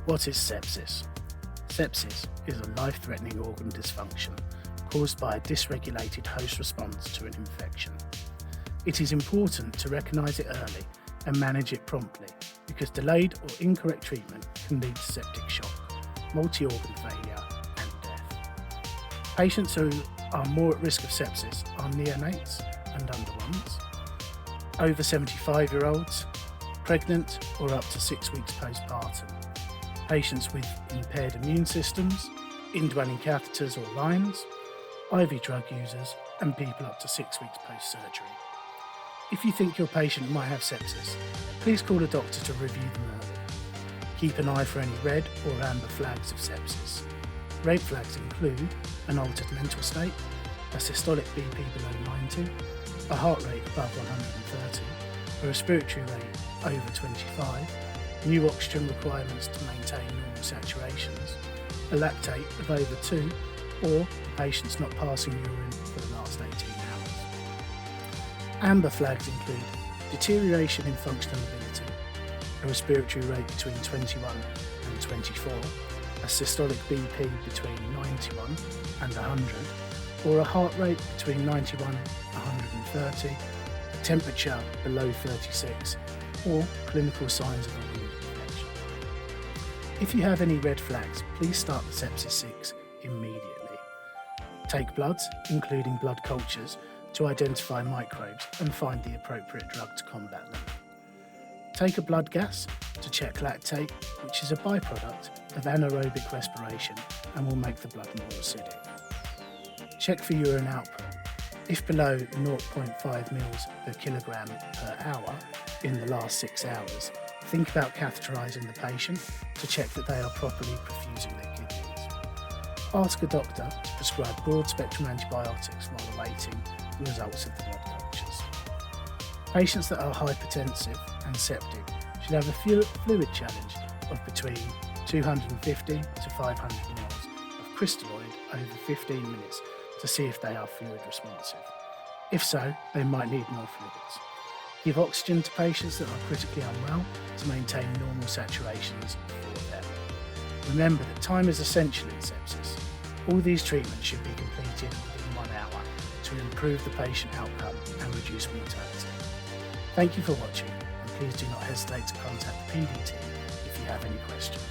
What is sepsis? Sepsis is a life-threatening organ dysfunction caused by a dysregulated host response to an infection. It is important to recognise it early and manage it promptly because delayed or incorrect treatment can lead to septic shock, multi-organ failure and death. Patients who are more at risk of sepsis are neonates and under ones, over 75-year-olds, pregnant or up to 6 weeks postpartum, patients with impaired immune systems, indwelling catheters or lines, IV drug users, and people up to 6 weeks post-surgery. If you think your patient might have sepsis, please call a doctor to review them early. Keep an eye for any red or amber flags of sepsis. Red flags include an altered mental state, a systolic BP below 90, a heart rate above 130, a respiratory rate over 25, new oxygen requirements to maintain normal saturations, a lactate of over 2, or the patient's not passing urine for the last 18 hours. Amber flags include deterioration in functional ability, a respiratory rate between 21 and 24, a systolic BP between 91 and 100, or a heart rate between 91 and 130, a temperature below 36, or clinical signs of a wound infection. If you have any red flags, please start the Sepsis 6 immediately. Take bloods, including blood cultures, to identify microbes and find the appropriate drug to combat them. Take a blood gas to check lactate, which is a byproduct of anaerobic respiration and will make the blood more acidic. Check for urine output. If below 0.5 mils per kilogram per hour in the last 6 hours, think about catheterising the patient to check that they are properly perfusing their kidneys. Ask a doctor to prescribe broad-spectrum antibiotics while awaiting the results of the blood cultures. Patients that are hypertensive and septic should have a fluid challenge of between 250 to 500 ml of crystalloid over 15 minutes to see if they are fluid responsive. If so, they might need more fluids. Give oxygen to patients that are critically unwell to maintain normal saturations for them. Remember that time is essential in sepsis. All these treatments should be completed within 1 hour to improve the patient outcome and reduce mortality. Thank you for watching, and please do not hesitate to contact the PD team if you have any questions.